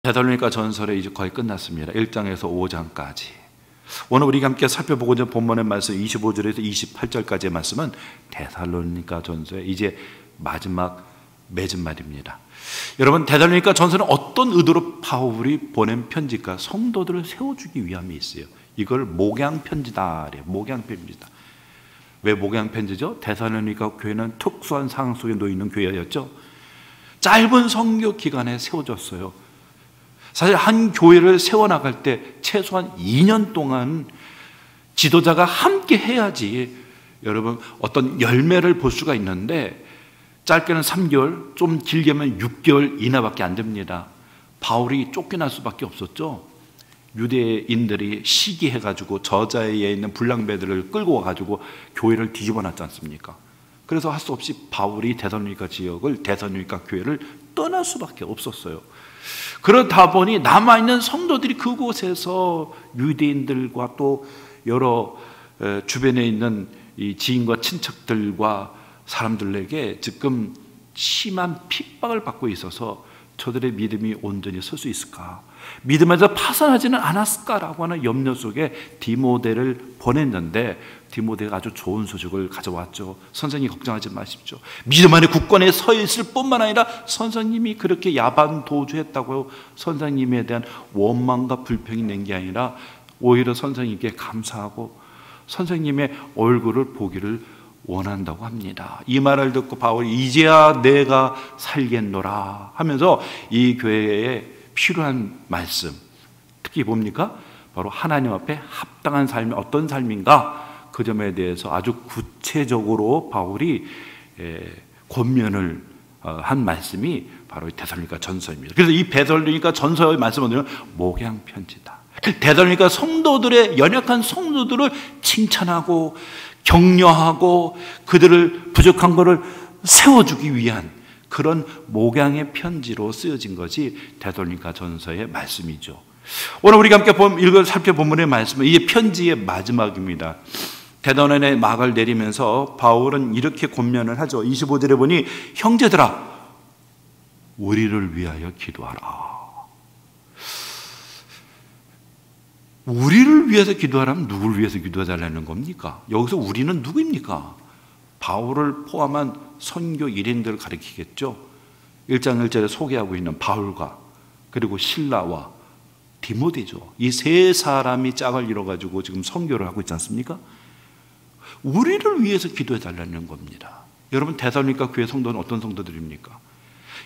데살로니가 전설이 이제 거의 끝났습니다. 1장에서 5장까지. 오늘 우리가 함께 살펴보고 있는 본문의 말씀 25절에서 28절까지의 말씀은 데살로니가 전서의 이제 마지막 맺은 말입니다. 여러분, 데살로니가 전서는 어떤 의도로 바울이 보낸 편지일까? 성도들을 세워주기 위함이 있어요. 이걸 목양편지다 그래요. 목양편지다. 왜 목양편지죠? 데살로니가 교회는 특수한 상황 속에 놓여 있는 교회였죠. 짧은 선교 기간에 세워졌어요. 사실 한 교회를 세워나갈 때 최소한 2년 동안 지도자가 함께 해야지 여러분 어떤 열매를 볼 수가 있는데, 짧게는 3개월, 좀 길게는 6개월 이내밖에 안 됩니다. 바울이 쫓겨날 수밖에 없었죠. 유대인들이 시기해가지고 저자에 있는 불량배들을 끌고 와가지고 교회를 뒤집어 놨지 않습니까? 그래서 할 수 없이 바울이 데살로니가 지역을, 데살로니가 교회를 떠날 수밖에 없었어요. 그러다 보니 남아있는 성도들이 그곳에서 유대인들과 또 여러 주변에 있는 이 지인과 친척들과 사람들에게 지금 심한 핍박을 받고 있어서 저들의 믿음이 온전히 설 수 있을까, 믿음에서 파산하지는 않았을까라고 하는 염려 속에 디모데를 보냈는데, 디모데가 아주 좋은 소식을 가져왔죠. 선생님 걱정하지 마십시오. 믿음 안에 굳건히 서 있을 뿐만 아니라 선생님이 그렇게 야반 도주했다고 선생님에 대한 원망과 불평이 낸 게 아니라 오히려 선생님께 감사하고 선생님의 얼굴을 보기를 원한다고 합니다. 이 말을 듣고 바울이 이제야 내가 살겠노라 하면서 이 교회에 필요한 말씀, 특히 뭡니까? 바로 하나님 앞에 합당한 삶이 어떤 삶인가, 그 점에 대해서 아주 구체적으로 바울이 권면을 한 말씀이 바로 데살로니가 전서입니다. 그래서 이 데살로니가 전서의 말씀은 목양편지다. 데살로니가 성도들의, 연약한 성도들을 칭찬하고 격려하고 그들을 부족한 것을 세워주기 위한 그런 목양의 편지로 쓰여진 것이 데살로니가 전서의 말씀이죠. 오늘 우리가 함께 살펴본 본문의 말씀은 이 편지의 마지막입니다. 데살로니가의 막을 내리면서 바울은 이렇게 권면을 하죠. 25절에 보니 형제들아 우리를 위하여 기도하라. 우리를 위해서 기도하라면 누구를 위해서 기도해달라는 겁니까? 여기서 우리는 누구입니까? 바울을 포함한 선교 일인들을 가리키겠죠. 1장 1절에 소개하고 있는 바울과 그리고 실라와 디모데죠. 이 세 사람이 짝을 이뤄가지고 지금 선교를 하고 있지 않습니까? 우리를 위해서 기도해달라는 겁니다. 여러분, 데살로니가 교회 성도는 어떤 성도들입니까?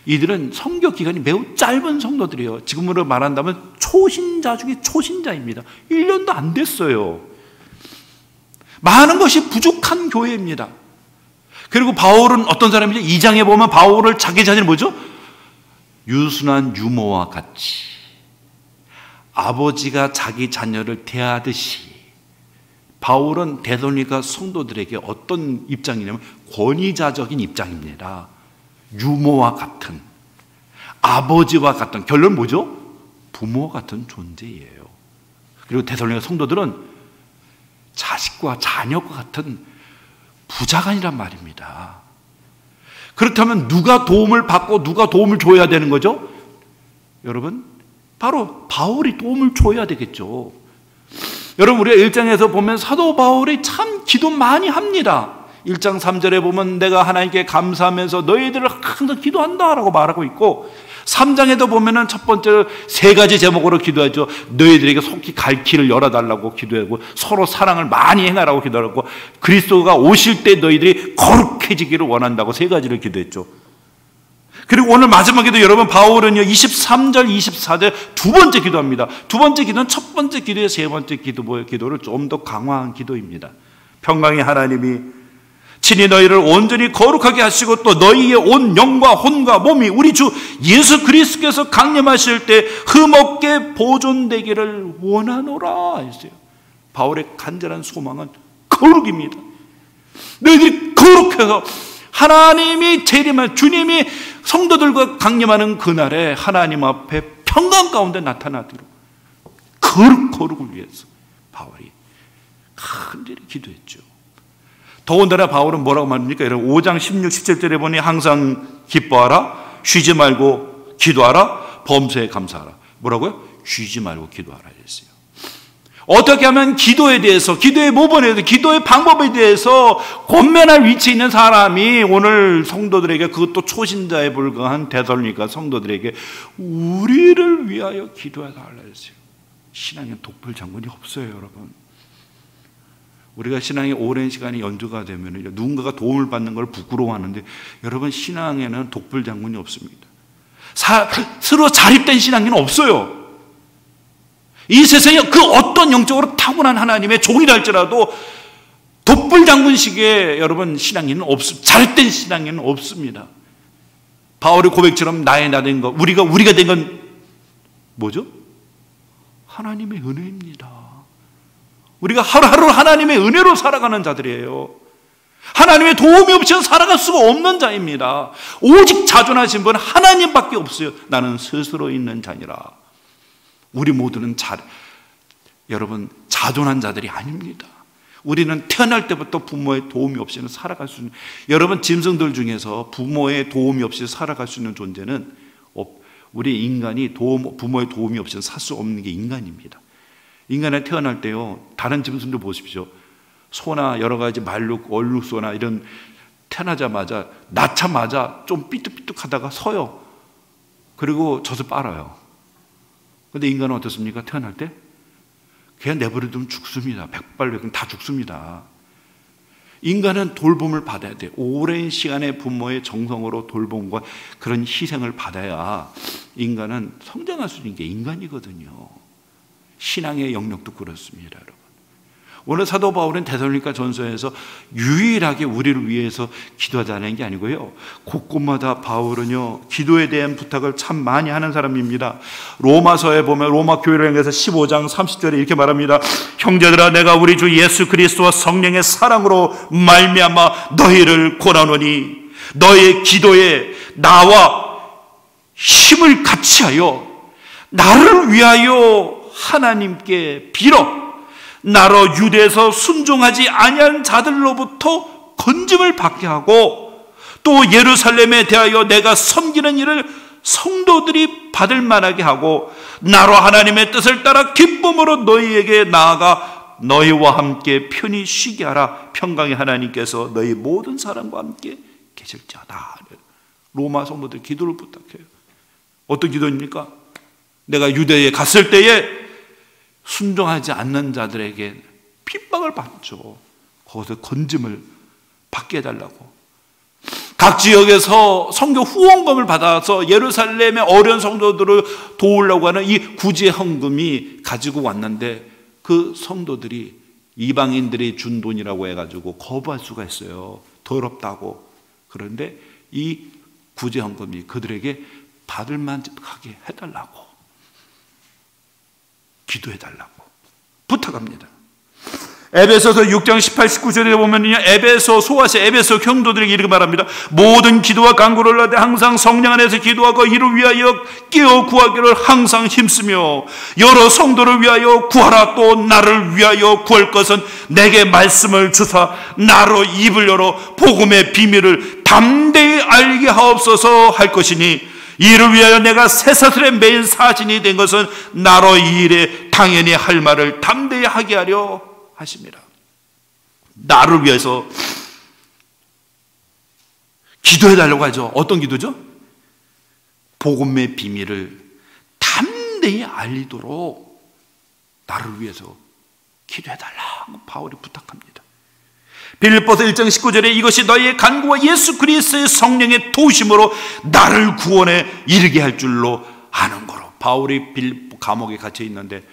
이들은 선교 기간이 매우 짧은 성도들이에요. 지금으로 말한다면 초신자 중에 초신자입니다. 1년도 안 됐어요. 많은 것이 부족한 교회입니다. 그리고 바울은 어떤 사람이죠? 2장에 보면 바울을 자기 자신을 뭐죠? 유순한 유모와 같이 아버지가 자기 자녀를 대하듯이, 바울은 데살로니가 성도들에게 어떤 입장이냐면 권위자적인 입장입니다. 유모와 같은, 아버지와 같은, 결론은 뭐죠? 부모와 같은 존재예요. 그리고 데살로니가 성도들은 자식과 자녀과 같은 부자간이란 말입니다. 그렇다면 누가 도움을 받고 누가 도움을 줘야 되는 거죠? 여러분, 바로 바울이 도움을 줘야 되겠죠. 여러분, 우리가 1장에서 보면 사도 바울이 참 기도 많이 합니다. 1장 3절에 보면 내가 하나님께 감사하면서 너희들을 항상 기도한다라고 말하고 있고, 3장에도 보면은 첫 번째 세 가지 제목으로 기도하죠. 너희들에게 속히 갈 길을 열어달라고 기도하고, 서로 사랑을 많이 행하라고 기도하고, 그리스도가 오실 때 너희들이 거룩해지기를 원한다고 세 가지를 기도했죠. 그리고 오늘 마지막에도 여러분, 바울은요 23절 24절 두 번째 기도합니다. 두 번째 기도는 첫 번째 기도의 세 번째 기도를 좀 더 강화한 기도입니다. 평강의 하나님이 친히 너희를 온전히 거룩하게 하시고 또 너희의 온 영과 혼과 몸이 우리 주 예수 그리스도께서 강림하실 때 흠없게 보존되기를 원하노라 했어요. 바울의 간절한 소망은 거룩입니다. 너희들이 거룩해서 하나님이 재림할, 주님이 성도들과 강림하는 그날에 하나님 앞에 평강 가운데 나타나도록 거룩을 위해서 바울이 간절히 기도했죠. 더군다나 바울은 뭐라고 말합니까? 여러분, 5장 16, 17절에 보니 항상 기뻐하라, 쉬지 말고 기도하라, 범사에 감사하라. 뭐라고요? 쉬지 말고 기도하라 했어요. 어떻게 하면 기도에 대해서, 기도의 모범에 대해서, 기도의 방법에 대해서 권면할 위치에 있는 사람이 오늘 성도들에게, 그것도 초신자에 불과한 데살로니가 성도들에게 우리를 위하여 기도해달라 했어요. 신앙에 독불 장군이 없어요, 여러분. 우리가 신앙이 오랜 시간이 연주가 되면 누군가가 도움을 받는 걸 부끄러워하는데, 여러분 신앙에는 독불 장군이 없습니다. 스스로 자립된 신앙인은 없어요. 이 세상에 그 어떤 영적으로 타고난 하나님의 종이라 할지라도 독불 장군식의 여러분 신앙인은 없습니다. 자립된 신앙인은 없습니다. 바울의 고백처럼 나의 나 된 것, 우리가 된 건 뭐죠? 하나님의 은혜입니다. 우리가 하루하루 하나님의 은혜로 살아가는 자들이에요. 하나님의 도움이 없이는 살아갈 수가 없는 자입니다. 오직 자존하신 분은 하나님밖에 없어요. 나는 스스로 있는 자니라. 우리 모두는 여러분 자존한 자들이 아닙니다. 우리는 태어날 때부터 부모의 도움이 없이는 살아갈 수 있는, 여러분 짐승들 중에서 부모의 도움이 없이 살아갈 수 있는 존재는 우리 인간이 부모의 도움이 없이는 살 수 없는 게 인간입니다. 인간에 태어날 때요, 다른 짐승들 보십시오. 소나 여러 가지 말룩, 얼룩소나 이런 태어나자마자 낳자마자 좀 삐뚤삐뚤하다가 서요. 그리고 젖을 빨아요. 근데 인간은 어떻습니까? 태어날 때 그냥 내버려두면 죽습니다. 백발백중 다 죽습니다. 인간은 돌봄을 받아야 돼요. 오랜 시간의 부모의 정성으로 돌봄과 그런 희생을 받아야 인간은 성장할 수 있는 게 인간이거든요. 신앙의 영역도 그렇습니다, 여러분. 오늘 사도 바울은 데살로니가 전서에서 유일하게 우리를 위해서 기도하자는 게 아니고요, 곳곳마다 바울은요 기도에 대한 부탁을 참 많이 하는 사람입니다. 로마서에 보면 로마 교회를 향해서 15장 30절에 이렇게 말합니다. 형제들아, 내가 우리 주 예수 그리스도와 성령의 사랑으로 말미암아 너희를 권하노니 너의 기도에 나와 힘을 같이 하여 나를 위하여 하나님께 빌어 나로 유대에서 순종하지 아니한 자들로부터 건짐을 받게 하고 또 예루살렘에 대하여 내가 섬기는 일을 성도들이 받을 만하게 하고 나로 하나님의 뜻을 따라 기쁨으로 너희에게 나아가 너희와 함께 편히 쉬게 하라. 평강의 하나님께서 너희 모든 사람과 함께 계실지어다. 로마 성도들 기도를 부탁해요. 어떤 기도입니까? 내가 유대에 갔을 때에 순종하지 않는 자들에게 핍박을 받죠. 거기서 건짐을 받게 해달라고. 각 지역에서 선교 후원금을 받아서 예루살렘의 어려운 성도들을 도우려고 하는 이 구제 헌금이 가지고 왔는데, 그 성도들이 이방인들이 준 돈이라고 해가지고 거부할 수가 있어요. 더럽다고. 그런데 이 구제 헌금이 그들에게 받을 만하게 해달라고, 기도해달라고 부탁합니다. 에베소서 6장 18, 19절에 보면요, 에베소 경도들에게 이렇게 말합니다. 모든 기도와 간구를 하되 항상 성령 안에서 기도하고 이를 위하여 깨어 구하기를 항상 힘쓰며 여러 성도를 위하여 구하라. 또 나를 위하여 구할 것은 내게 말씀을 주사 나로 입을 열어 복음의 비밀을 담대히 알게 하옵소서 할 것이니, 이를 위하여 내가 쇠사슬에 매인 사진이 된 것은 나로 이 일에 당연히 할 말을 담대히 하게 하려 하십니다. 나를 위해서 기도해달라고 하죠. 어떤 기도죠? 복음의 비밀을 담대히 알리도록 나를 위해서 기도해달라고 바울이 부탁합니다. 빌립보서 1장 19절에 이것이 너희의 간구와 예수 그리스도의 성령의 도우심으로 나를 구원에 이르게 할 줄로 아는 거로. 바울이 빌립보 감옥에 갇혀 있는데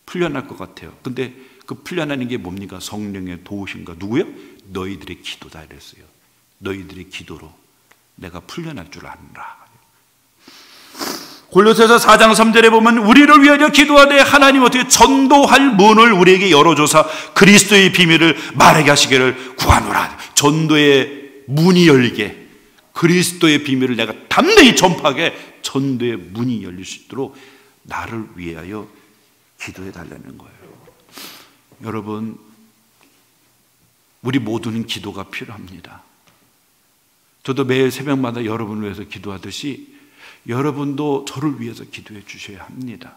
풀려날 것 같아요. 근데 그 풀려나는 게 뭡니까? 성령의 도우심과 누구요? 너희들의 기도다 이랬어요. 너희들의 기도로 내가 풀려날 줄 아느라. 골로새서 4장 3절에 보면 우리를 위하여 기도하되 하나님 어떻게 전도할 문을 우리에게 열어줘서 그리스도의 비밀을 말하게 하시기를 구하노라. 전도의 문이 열리게, 그리스도의 비밀을 내가 담대히 전파하게 전도의 문이 열릴 수 있도록 나를 위하여 기도해 달라는 거예요. 여러분, 우리 모두는 기도가 필요합니다. 저도 매일 새벽마다 여러분을 위해서 기도하듯이 여러분도 저를 위해서 기도해 주셔야 합니다.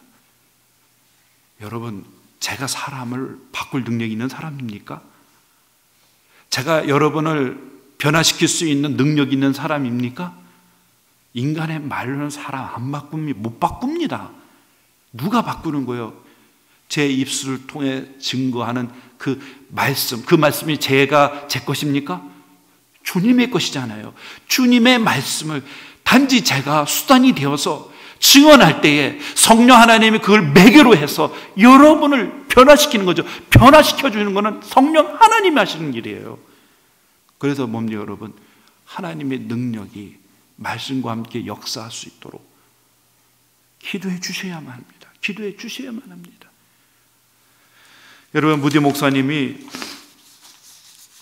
여러분, 제가 사람을 바꿀 능력이 있는 사람입니까? 제가 여러분을 변화시킬 수 있는 능력 있는 사람입니까? 인간의 말로는 사람 안 바꿉니다. 못 바꿉니다. 누가 바꾸는 거예요? 제 입술을 통해 증거하는 그 말씀이 제 것입니까? 주님의 것이잖아요. 주님의 말씀을 단지 제가 수단이 되어서 증언할 때에 성령 하나님이 그걸 매개로 해서 여러분을 변화시키는 거죠. 변화시켜주는 것은 성령 하나님이 하시는 일이에요. 그래서 뭡니까 여러분? 하나님의 능력이 말씀과 함께 역사할 수 있도록 기도해 주셔야만 합니다. 기도해 주셔야만 합니다. 여러분, 무디 목사님이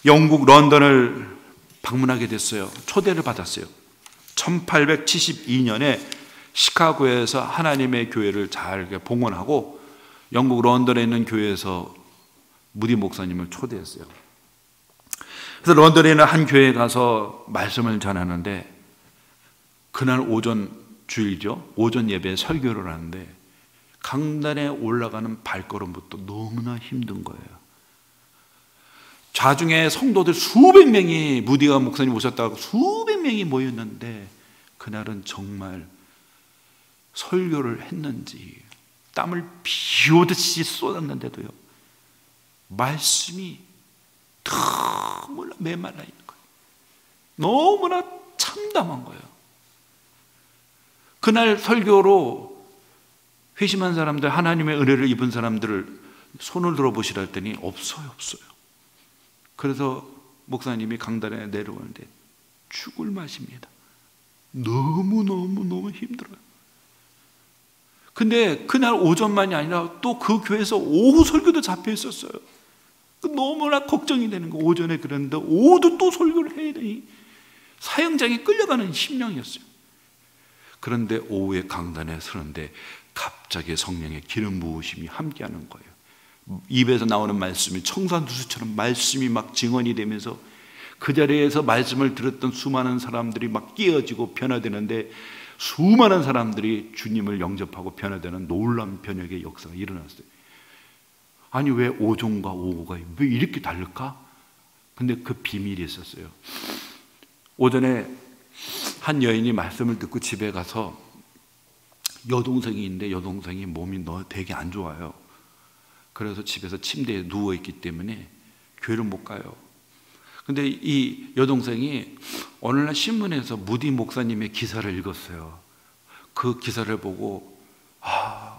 영국 런던을 방문하게 됐어요. 초대를 받았어요. 1872년에 시카고에서 하나님의 교회를 잘 봉헌하고 영국 런던에 있는 교회에서 무디 목사님을 초대했어요. 그래서 런던에 있는 한 교회에 가서 말씀을 전하는데 그날 오전 주일이죠. 오전 예배에 설교를 하는데 강단에 올라가는 발걸음부터 너무나 힘든 거예요. 좌중에 성도들 수백 명이 무디가 목사님 오셨다고 수백 명이 모였는데 그날은 정말 설교를 했는지 땀을 비 오듯이 쏟았는데도요 말씀이 너무나 메말라 있는 거예요. 너무나 참담한 거예요. 그날 설교로 회심한 사람들, 하나님의 은혜를 입은 사람들을 손을 들어보시라 했더니 없어요. 그래서 목사님이 강단에 내려오는데 죽을 맛입니다. 너무 힘들어요. 근데 그날 오전만이 아니라 또 그 교회에서 오후 설교도 잡혀 있었어요. 너무나 걱정이 되는 거. 오전에 그랬는데 오후도 또 설교를 해야 되니 사형장에 끌려가는 심령이었어요. 그런데 오후에 강단에 서는데 갑자기 성령의 기름 부으심이 함께하는 거예요. 입에서 나오는 말씀이 청산두수처럼 말씀이 막 증언이 되면서 그 자리에서 말씀을 들었던 수많은 사람들이 막 깨어지고 변화되는데 수많은 사람들이 주님을 영접하고 변화되는 놀라운 변혁의 역사가 일어났어요. 아니 왜 오전과 오후가 왜 이렇게 다를까? 근데 그 비밀이 있었어요. 오전에 한 여인이 말씀을 듣고 집에 가서 여동생이 있는데 여동생이 몸이 되게 안 좋아요. 그래서 집에서 침대에 누워있기 때문에 교회를 못 가요. 근데 이 여동생이 어느 날 신문에서 무디 목사님의 기사를 읽었어요. 그 기사를 보고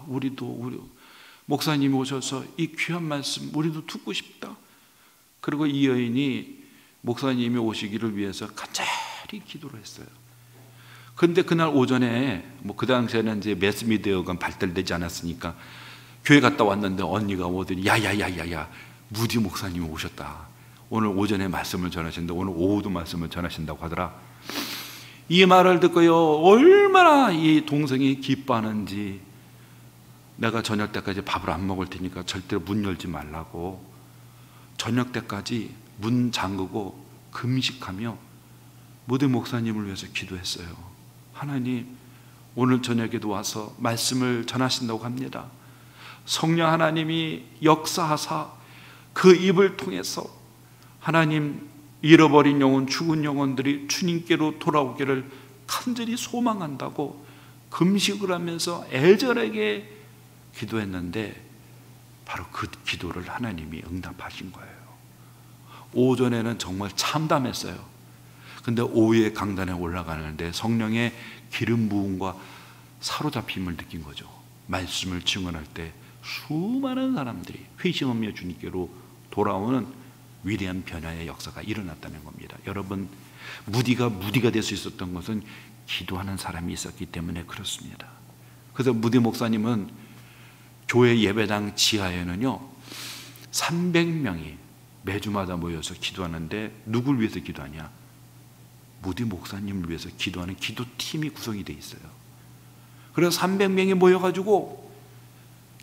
우리 목사님이 오셔서 이 귀한 말씀 우리도 듣고 싶다. 그리고 이 여인이 목사님이 오시기를 위해서 간절히 기도를 했어요. 그런데 그날 오전에 그 당시에는 이제 매스미디어가 발달되지 않았으니까 교회 갔다 왔는데 언니가 오더니 야야야야야 무디 목사님이 오셨다. 오늘 오전에 말씀을 전하신다. 오늘 오후도 말씀을 전하신다고 하더라. 이 말을 듣고요 얼마나 이 동생이 기뻐하는지 내가 저녁 때까지 밥을 안 먹을 테니까 절대로 문 열지 말라고 저녁 때까지 문 잠그고 금식하며 무디 목사님을 위해서 기도했어요. 하나님 오늘 저녁에도 와서 말씀을 전하신다고 합니다. 성령 하나님이 역사하사 그 입을 통해서 하나님 잃어버린 영혼, 죽은 영혼들이 주님께로 돌아오기를 간절히 소망한다고 금식을 하면서 애절하게 기도했는데 바로 그 기도를 하나님이 응답하신 거예요. 오전에는 정말 참담했어요. 근데 오후에 강단에 올라가는데 성령의 기름 부음과 사로잡힘을 느낀 거죠. 말씀을 증언할 때 수많은 사람들이 회심하며 주님께로 돌아오는 위대한 변화의 역사가 일어났다는 겁니다. 여러분, 무디가 될 수 있었던 것은 기도하는 사람이 있었기 때문에 그렇습니다. 그래서 무디 목사님은 교회 예배당 지하에는요 300명이 매주마다 모여서 기도하는데 누굴 위해서 기도하냐? 무디 목사님을 위해서 기도하는 기도팀이 구성이 돼 있어요. 그래서 300명이 모여가지고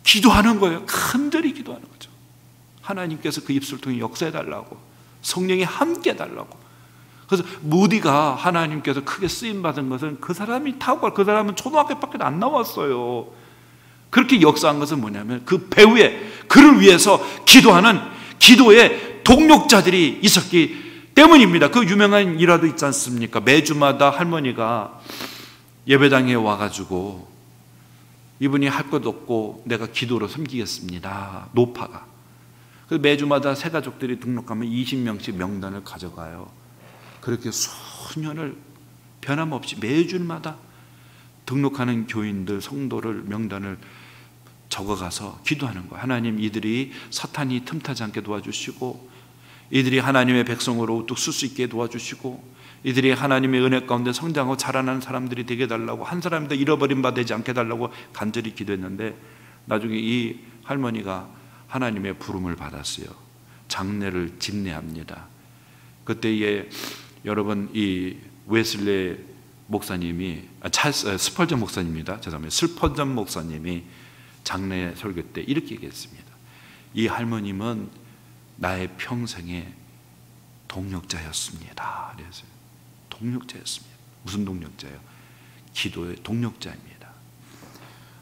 기도하는 거예요. 간절히 기도하는 거죠. 하나님께서 그 입술을 통해 역사해달라고, 성령이 함께 해달라고. 그래서 무디가 하나님께서 크게 쓰임받은 것은 그 사람이 그 사람은 초등학교밖에 안 나왔어요. 그렇게 역사한 것은 뭐냐면 그 배후에 그를 위해서 기도하는 기도의 동력자들이 있었기 때문입니다. 그 유명한 일화도 있지 않습니까? 매주마다 할머니가 예배당에 와가지고 이분이 할 것 없고 내가 기도로 섬기겠습니다. 노파가. 그래서 매주마다 새 가족들이 등록하면 20명씩 명단을 가져가요. 그렇게 수년을 변함없이 매주마다 등록하는 교인들, 성도를 명단을 적어가서 기도하는 거예요. 하나님, 이들이 사탄이 틈타지 않게 도와주시고, 이들이 하나님의 백성으로 우뚝 설 수 있게 도와주시고, 이들이 하나님의 은혜 가운데 성장하고 자라나는 사람들이 되게 해달라고, 한 사람도 잃어버린 바 되지 않게 해달라고 간절히 기도했는데, 나중에 이 할머니가 하나님의 부름을 받았어요. 장례를 집례합니다. 그때에 여러분, 이 웨슬레 목사님이, 스펄전 목사님입니다. 죄송합니다. 스펄전 목사님이 장례 설교 때 이렇게 얘기했습니다. 이 할머님은 나의 평생의 동력자였습니다. 그래서 동력자였습니다. 무슨 동력자예요? 기도의 동력자입니다.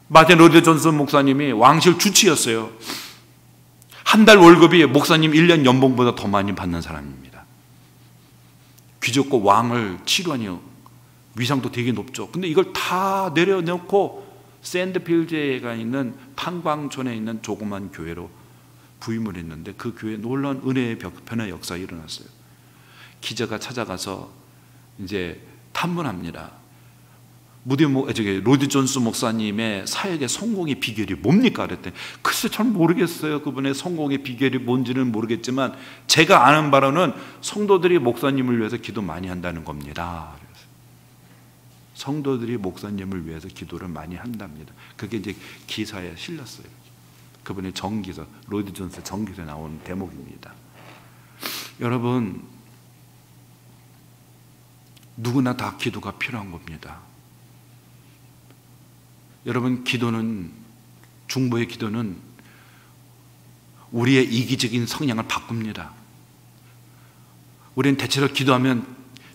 마틴 로이드 존슨 목사님이 왕실 주치였어요. 한 달 월급이 목사님 1년 연봉보다 더 많이 받는 사람입니다. 귀족과 왕을 치료하니 위상도 되게 높죠. 근데 이걸 다 내려놓고 샌드필드에 있는 탄광촌에 있는 조그만 교회로 부임을 했는데, 그 교회에 놀라운 은혜의 변화 역사가 일어났어요. 기자가 찾아가서 이제 탐문합니다. 로이드 존스 목사님의 사역의 성공의 비결이 뭡니까? 그랬더니 글쎄 잘 모르겠어요. 그분의 성공의 비결이 뭔지는 모르겠지만 제가 아는 바로는 성도들이 목사님을 위해서 기도 많이 한다는 겁니다. 성도들이 목사님을 위해서 기도를 많이 한답니다. 그게 이제 기사에 실렸어요. 그분의 정기서, 로이드 존스 정기서에 나온 대목입니다. 여러분, 누구나 다 기도가 필요한 겁니다. 여러분, 기도는, 중보의 기도는 우리의 이기적인 성향을 바꿉니다. 우리는 대체로 기도하면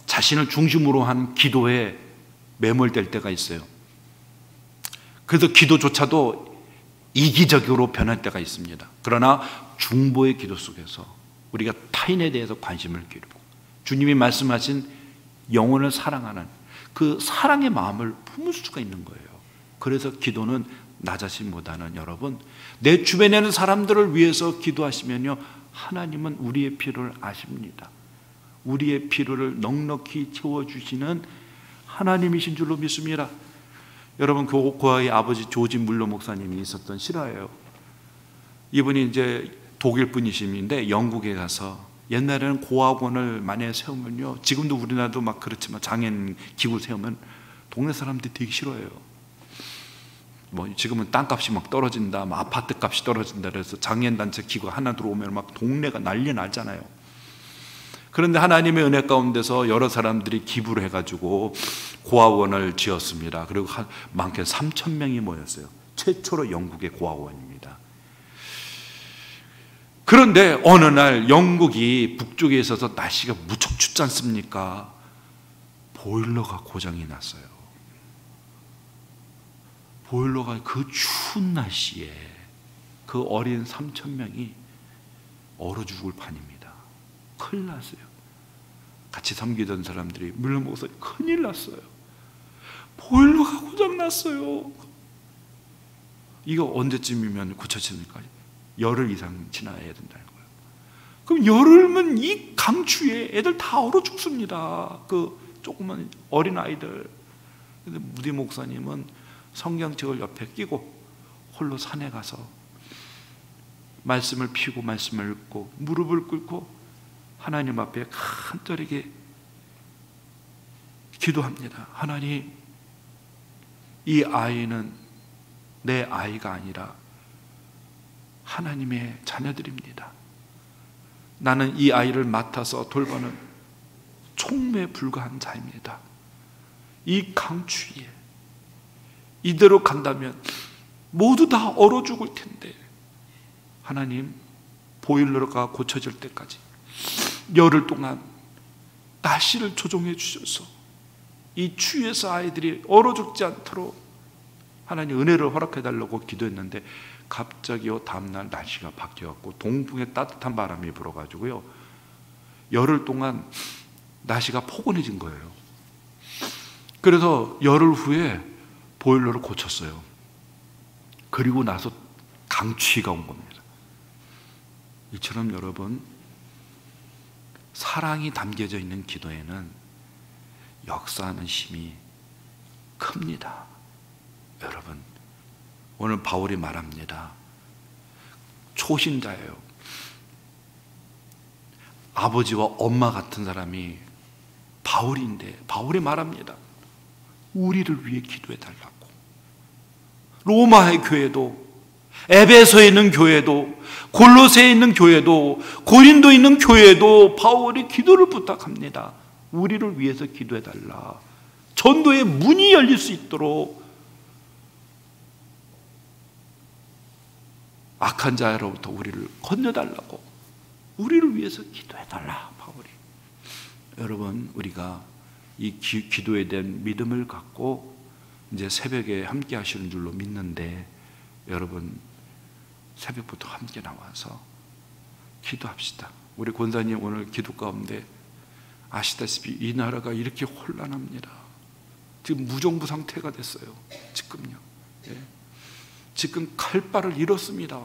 자신을 중심으로 한 기도에 매몰될 때가 있어요. 그래서 기도조차도 이기적으로 변할 때가 있습니다. 그러나 중보의 기도 속에서 우리가 타인에 대해서 관심을 기울이고 주님이 말씀하신 영혼을 사랑하는 그 사랑의 마음을 품을 수가 있는 거예요. 그래서 기도는 나 자신보다는, 여러분, 내 주변에 있는 사람들을 위해서 기도하시면요, 하나님은 우리의 필요를 아십니다. 우리의 필요를 넉넉히 채워주시는 하나님이신 줄로 믿습니다. 여러분, 고아의 아버지 조지 물러 목사님이 있었던 실화예요. 이분이 이제 독일 분이신데 영국에 가서, 옛날에는 고아원을 만약에 세우면요, 지금도 우리나라도 막 그렇지만 장애인 기구 세우면 동네 사람들이 되게 싫어해요. 뭐 지금은 땅값이 막 떨어진다, 뭐 아파트 값이 떨어진다 그래서 장애인 단체 기구 하나 들어오면 막 동네가 난리 나잖아요. 그런데 하나님의 은혜 가운데서 여러 사람들이 기부를 해가지고 고아원을 지었습니다. 그리고 많게 3,000명이 모였어요. 최초로 영국의 고아원입니다. 그런데 어느 날 영국이 북쪽에 있어서 날씨가 무척 춥지 않습니까? 보일러가 고장이 났어요. 보일러가 그 추운 날씨에 그 어린 3,000명이 얼어 죽을 판입니다. 큰일 났어요. 같이 섬기던 사람들이 물론 목사 큰일 났어요. 보일러가 고장 났어요. 이거 언제쯤이면 고쳐집니까? 열흘 이상 지나야 된다는 거예요. 그럼 열흘이면 이 강추위에 애들 다 얼어 죽습니다. 그 조그만 어린 아이들. 근데 무디 목사님은 성경책을 옆에 끼고 홀로 산에 가서 말씀을 피고 말씀을 읽고 무릎을 꿇고 하나님 앞에 간절하게 기도합니다. 하나님, 이 아이는 내 아이가 아니라 하나님의 자녀들입니다. 나는 이 아이를 맡아서 돌보는 총매에 불과한 자입니다. 이 강추위에 이대로 간다면 모두 다 얼어 죽을 텐데, 하나님, 보일러가 고쳐질 때까지 열흘 동안 날씨를 조정해 주셔서 이 추위에서 아이들이 얼어 죽지 않도록 하나님 은혜를 허락해 달라고 기도했는데 갑자기요 다음날 날씨가 바뀌어갖고 동풍에 따뜻한 바람이 불어가지고요 열흘 동안 날씨가 포근해진 거예요. 그래서 열흘 후에 보일러를 고쳤어요. 그리고 나서 강추위가 온 겁니다. 이처럼 여러분, 사랑이 담겨져 있는 기도에는 역사하는 힘이 큽니다. 여러분, 오늘 바울이 말합니다. 초신자예요. 아버지와 엄마 같은 사람이 바울인데 바울이 말합니다. 우리를 위해 기도해 달라고. 로마의 교회도, 에베소에 있는 교회도, 골로새에 있는 교회도, 고린도에 있는 교회도 바울이 기도를 부탁합니다. 우리를 위해서 기도해 달라. 전도의 문이 열릴 수 있도록 악한 자로부터 우리를 건져달라고, 우리를 위해서 기도해달라. 바울이. 여러분, 우리가 이 기도에 대한 믿음을 갖고 이제 새벽에 함께 하시는 줄로 믿는데, 여러분 새벽부터 함께 나와서 기도합시다. 우리 권사님 오늘 기도 가운데 아시다시피 이 나라가 이렇게 혼란합니다. 지금 무정부 상태가 됐어요. 지금요. 예. 지금 칼바를 잃었습니다.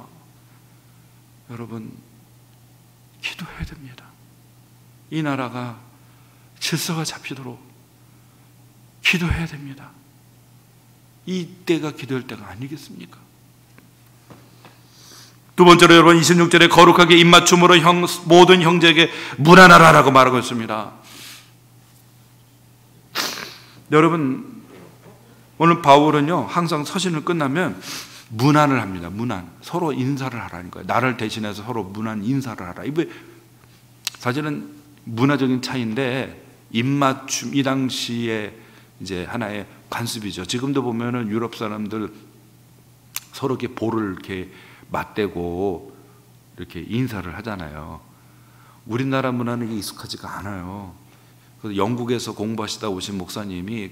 여러분, 기도해야 됩니다. 이 나라가 질서가 잡히도록 기도해야 됩니다. 이 때가 기도할 때가 아니겠습니까? 두 번째로 여러분 26절에 거룩하게 입맞춤으로 모든 형제에게 문안하라라고 말하고 있습니다. 여러분, 오늘 바울은요 항상 서신을 끝나면 문안을 합니다. 문안. 서로 인사를 하라는 거예요. 나를 대신해서 서로 문안 인사를 하라. 이게 사실은 문화적인 차이인데, 입맞춤, 이 당시에 이제 하나의 관습이죠. 지금도 보면은 유럽 사람들 서로 이렇게 볼을 이렇게 맞대고 이렇게 인사를 하잖아요. 우리나라 문화는 이게 익숙하지가 않아요. 그래서 영국에서 공부하시다 오신 목사님이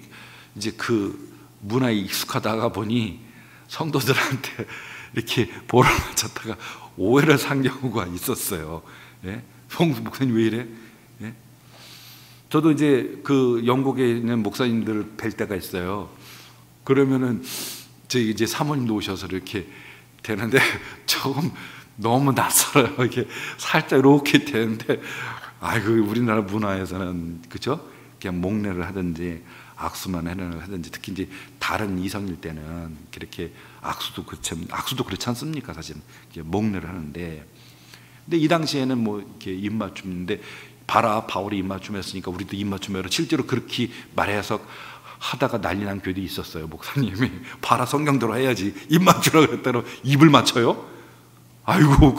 이제 그 문화에 익숙하다가 보니 성도들한테 이렇게 볼을 맞췄다가 오해를 산 경우가 있었어요. 예? 목사님 왜 이래? 예? 저도 이제 그 영국에 있는 목사님들을 뵐 때가 있어요. 그러면은 저희 이제 사모님도 오셔서 이렇게 되는데 조금 너무 낯설어요. 이렇게 살짝 이렇게 되는데, 아이고 우리나라 문화에서는 그죠? 그냥 목례를 하든지 악수만 하든지, 특히 이제 다른 이성일 때는 그렇게 악수도 그렇지 않습니까? 사실 목례를 하는데, 근데 이 당시에는 뭐 이렇게 입맞춤인데, 봐라 바울이 입맞춤했으니까 우리도 입맞춤해라. 실제로 그렇게 말해서 하다가 난리 난 교회도 있었어요. 목사님이 봐라 성경대로 해야지 입맞추라 그랬다고 입을 맞춰요? 아이고.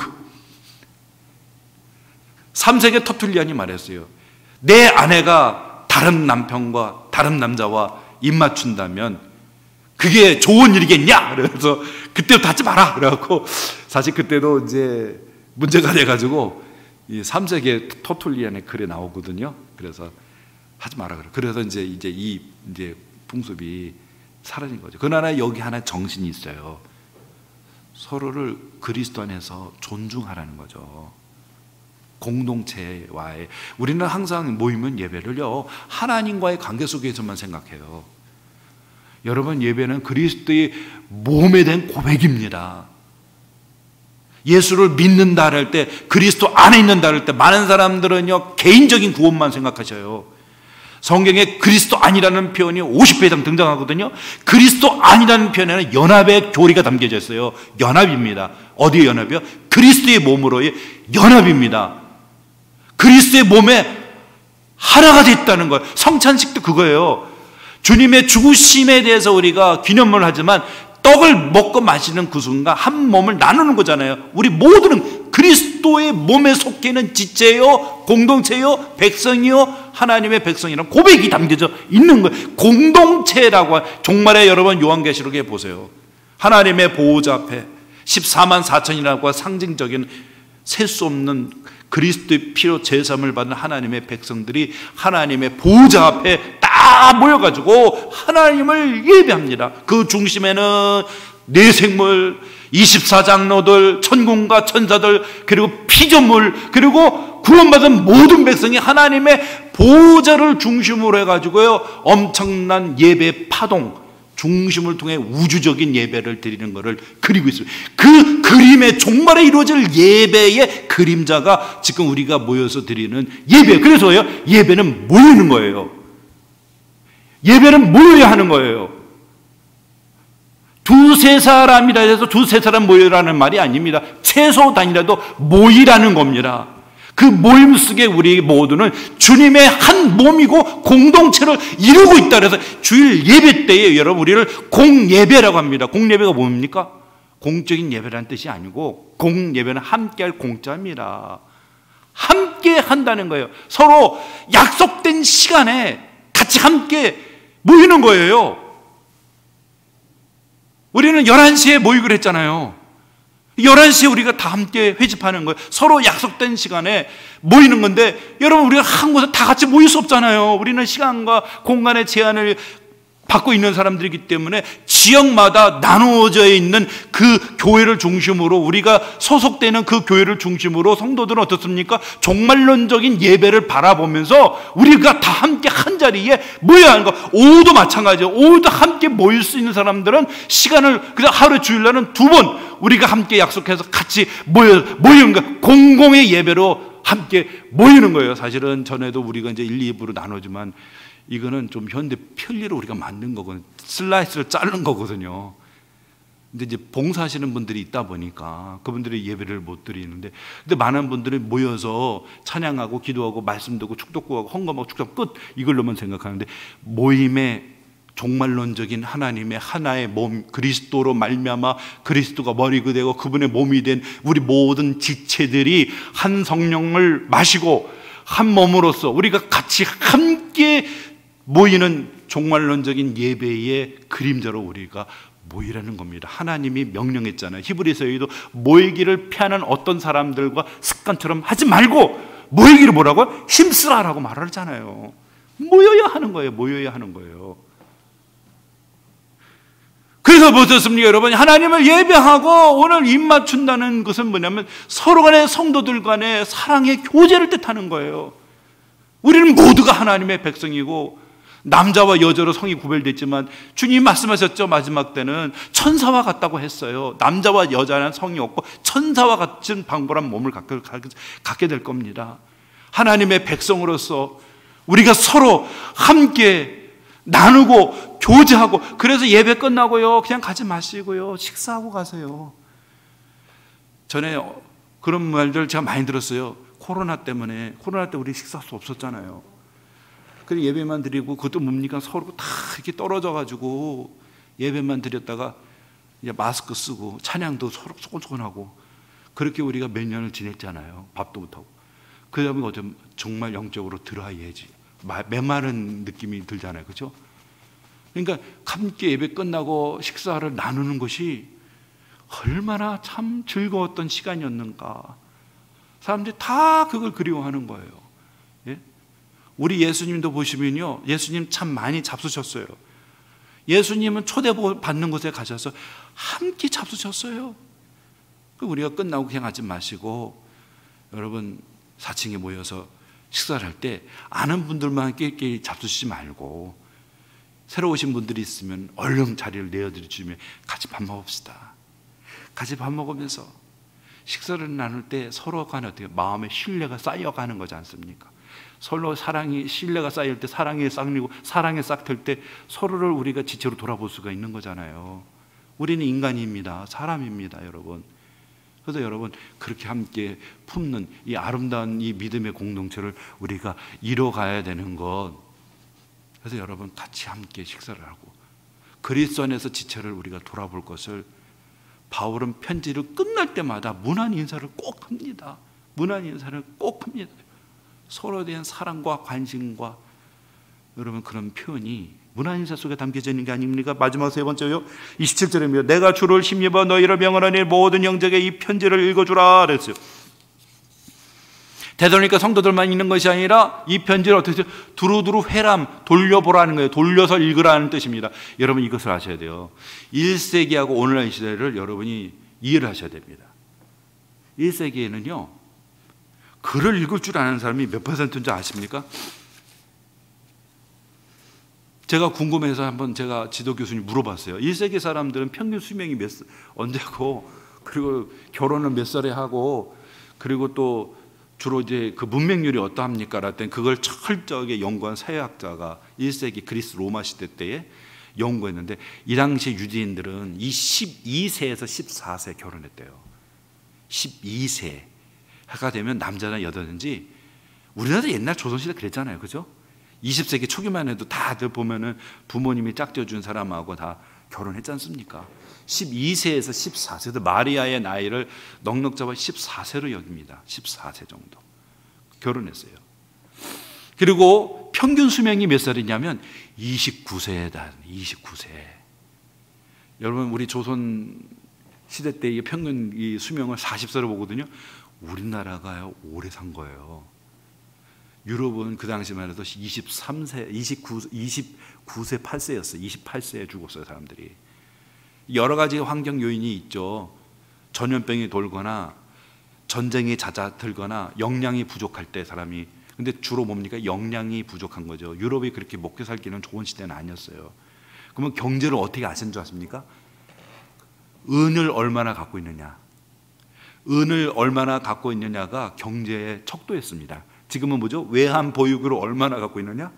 3세기 터툴리안이 말했어요. 내 아내가 다른 남편과 다른 남자와 입맞춘다면 그게 좋은 일이겠냐? 그래서 그때부터 하지 마라. 그래갖고 사실 그때도 이제 문제가 돼가지고 이 3세기 터툴리안의 글에 나오거든요. 그래서 하지 마라 그래. 그래서 이제 풍습이 사라진 거죠. 그러나 여기 하나 정신이 있어요. 서로를 그리스도 안에서 존중하라는 거죠. 공동체와의, 우리는 항상 모이면 예배를요 하나님과의 관계 속에서만 생각해요. 여러분, 예배는 그리스도의 몸에 대한 고백입니다. 예수를 믿는다 할 때, 그리스도 안에 있는다 할 때 많은 사람들은요 개인적인 구원만 생각하셔요. 성경에 그리스도 아니라는 표현이 50회 이상 등장하거든요. 그리스도 아니라는 표현에는 연합의 교리가 담겨져 있어요. 연합입니다. 어디의 연합이요? 그리스도의 몸으로의 연합입니다. 그리스도의 몸에 하나가 됐다는 거예요. 성찬식도 그거예요. 주님의 죽으심에 대해서 우리가 기념을 하지만 떡을 먹고 마시는 그 순간 한 몸을 나누는 거잖아요. 우리 모두는 그리스도의 몸에 속해 있는 지체요, 공동체요, 백성이요, 하나님의 백성이라는 고백이 담겨져 있는 거예요. 공동체라고, 종말에 여러분 요한계시록에 보세요. 하나님의 보호자 앞에 14만 4천이라고 상징적인 셀 수 없는 그리스도의 피로 제사함을 받은 하나님의 백성들이 하나님의 보좌 앞에 다 모여가지고 하나님을 예배합니다. 그 중심에는 내 생물, 24장로들, 천군과 천사들, 그리고 피조물, 그리고 구원받은 모든 백성이 하나님의 보좌를 중심으로 해가지고요, 엄청난 예배 파동, 중심을 통해 우주적인 예배를 드리는 것을 그리고 있습니다. 그 그림의 종말에 이루어질 예배의 그림자가 지금 우리가 모여서 드리는 예배. 그래서요, 예배는 모이는 거예요. 예배는 모여야 하는 거예요. 두세 사람이라 해서 두세 사람 모여라는 말이 아닙니다. 최소 단위라도 모이라는 겁니다. 그 모임 속에 우리 모두는 주님의 한 몸이고 공동체를 이루고 있다. 그래서 주일 예배 때에 여러분 우리를 공예배라고 합니다. 공예배가 뭡니까? 공적인 예배라는 뜻이 아니고 공예배는 함께할 공짜입니다. 함께 한다는 거예요. 서로 약속된 시간에 같이 함께 모이는 거예요. 우리는 11시에 모이기로 했잖아요. 11시에 우리가 다 함께 회집하는 거예요. 서로 약속된 시간에 모이는 건데, 여러분 우리가 한 곳에 다 같이 모일 수 없잖아요. 우리는 시간과 공간의 제한을 받고 있는 사람들이기 때문에 지역마다 나누어져 있는 그 교회를 중심으로, 우리가 소속되는 그 교회를 중심으로 성도들은 어떻습니까? 종말론적인 예배를 바라보면서 우리가 다 함께 한 자리에 모여야 하는 거. 오후도 마찬가지예요. 오후도 함께 모일 수 있는 사람들은 시간을 그냥 하루 주일날은 2번 우리가 함께 약속해서 같이 모이는 거. 공공의 예배로 함께 모이는 거예요. 사실은 전에도 우리가 이제 1, 2부로 나누지만 이거는 좀 현대 편리로 우리가 만든 거거든요. 슬라이스를 자른 거거든요. 근데 이제 봉사하시는 분들이 있다 보니까 그분들이 예배를 못 드리는데, 근데 많은 분들이 모여서 찬양하고 기도하고 말씀 듣고 축도구하고 헌금하고 축도하고 끝, 이걸로만 생각하는데, 모임의 종말론적인 하나님의 하나의 몸, 그리스도로 말미암아 그리스도가 머리가 되고 그분의 몸이 된 우리 모든 지체들이 한 성령을 마시고 한 몸으로서 우리가 같이 함께 모이는 종말론적인 예배의 그림자로 우리가 모이라는 겁니다. 하나님이 명령했잖아요. 히브리서에도 모이기를 피하는 어떤 사람들과 습관처럼 하지 말고 모이기를 뭐라고요? 힘쓰라라고 말을 하잖아요. 모여야 하는 거예요. 모여야 하는 거예요. 그래서 어떻습니까, 여러분? 하나님을 예배하고 오늘 입맞춘다는 것은 뭐냐면 서로 간의 성도들 간의 사랑의 교제를 뜻하는 거예요. 우리는 모두가 하나님의 백성이고 남자와 여자로 성이 구별됐지만 주님 말씀하셨죠. 마지막 때는 천사와 같다고 했어요. 남자와 여자는 성이 없고 천사와 같은 방불한 몸을 갖게 될 겁니다. 하나님의 백성으로서 우리가 서로 함께 나누고 교제하고, 그래서 예배 끝나고요 그냥 가지 마시고요 식사하고 가세요. 전에 그런 말들 제가 많이 들었어요. 코로나 때 우리 식사할 수 없었잖아요. 그래서 예배만 드리고, 그것도 뭡니까? 서로 다 이렇게 떨어져 가지고 예배만 드렸다가 이제 마스크 쓰고 찬양도 서로 소곤소곤하고 그렇게 우리가 몇 년을 지냈잖아요. 밥도 못하고. 그 다음에 어쩌면 정말 영적으로 들어야지 메마른 느낌이 들잖아요. 그렇죠? 그러니까 함께 예배 끝나고 식사를 나누는 것이 얼마나 참 즐거웠던 시간이었는가. 사람들이 다 그걸 그리워하는 거예요. 예? 우리 예수님도 보시면요, 예수님 참 많이 잡수셨어요. 예수님은 초대받는 곳에 가셔서 함께 잡수셨어요. 우리가 끝나고 그냥 하지 마시고, 여러분 4층에 모여서 식사를 할 때 아는 분들만 끼리 잡수시지 말고, 새로 오신 분들이 있으면 얼른 자리를 내어드리시면 같이 밥 먹읍시다. 같이 밥 먹으면서 식사를 나눌 때 서로 간에 어떻게 마음의 신뢰가 쌓여가는 거지 않습니까? 서로 신뢰가 쌓일 때 사랑이 쌓이고 사랑이 싹틀 때 서로를 우리가 지체로 돌아볼 수가 있는 거잖아요. 우리는 인간입니다. 사람입니다, 여러분. 그래서 여러분, 그렇게 함께 품는 이 아름다운 이 믿음의 공동체를 우리가 이뤄가야 되는 것. 그래서 여러분, 같이 함께 식사를 하고 그리스도 안에서 지체를 우리가 돌아볼 것을, 바울은 편지를 끝날 때마다 문안 인사를 꼭 합니다. 문안 인사를 꼭 합니다. 서로에 대한 사랑과 관심과 여러분 그런 표현이 문안 인사 속에 담겨져 있는 게 아닙니까? 마지막 세 번째요, 27절입니다. 내가 주를 힘입어 너희를 명하노니 모든 영적에 이 편지를 읽어주라 그랬어요. 되돌리니까 성도들만 있는 것이 아니라 이 편지를 어떻게 두루두루 회람, 돌려보라는 거예요. 돌려서 읽으라는 뜻입니다. 여러분 이것을 아셔야 돼요. 1세기하고 오늘날 시대를 여러분이 이해를 하셔야 됩니다. 1세기에는요 글을 읽을 줄 아는 사람이 몇 퍼센트인지 아십니까? 제가 궁금해서 한번 제가 지도 교수님 물어봤어요. 1세기 사람들은 평균 수명이 언제고, 그리고 결혼을 몇 살에 하고, 그리고 또 주로 이제 그 문맹률이 어떠합니까? 라던 그걸 철저하게 연구한 사회학자가 1세기 그리스 로마 시대 때에 연구했는데, 이 당시 유대인들은 이 12세에서 14세 결혼했대요. 12세가 되면 남자나 여자든지, 우리나라도 옛날 조선시대 그랬잖아요, 그죠? 20세기 초기만 해도 다들 보면은 부모님이 짝져준 사람하고 다 결혼했지 않습니까? 12세에서 14세도 마리아의 나이를 넉넉 잡아 14세로 여깁니다. 14세 정도 결혼했어요. 그리고 평균 수명이 몇 살이냐면 29세다. 29세. 여러분 우리 조선 시대 때의 평균 이 수명을 40세로 보거든요. 우리나라가요 오래 산 거예요. 유럽은 그 당시만 해도 23세, 29세 8세였어요. 28세에 죽었어요, 사람들이. 여러 가지 환경 요인이 있죠. 전염병이 돌거나 전쟁이 잦아들거나 영양이 부족할 때 사람이, 근데 주로 뭡니까? 영양이 부족한 거죠. 유럽이 그렇게 먹고 살기는 좋은 시대는 아니었어요. 그러면 경제를 어떻게 아시는 줄 아십니까? 은을 얼마나 갖고 있느냐. 은을 얼마나 갖고 있느냐가 경제의 척도였습니다. 지금은 뭐죠? 외환 보유고를 얼마나 갖고 있느냐?